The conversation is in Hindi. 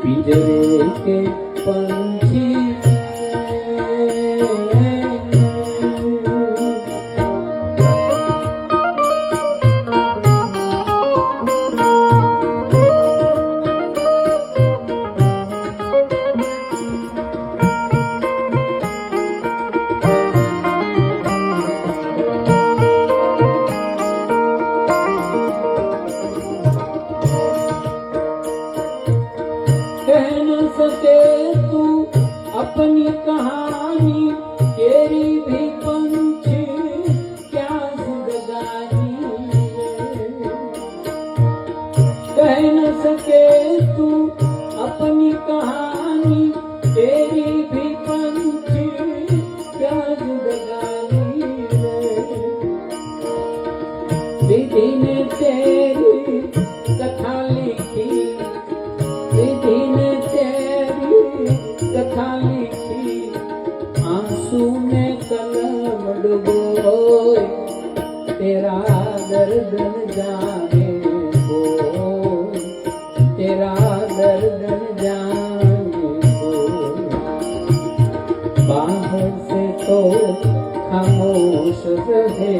पिंजरे के पंछी कह न सके तू अपनी कहानी, तेरी भी पंछी क्या जिंदगानी। कह न सके तू अपनी कहानी, तेरी भी पंछी क्या जिंदगानी। विधि ने तेरी कथा लिखी, विधि ने तेरी कथा लिखी, आंसू में कलम डुबोए, तेरा दर्द न जाने को, तेरा दर्द न जाने को। बाहर से तो खामोश रहे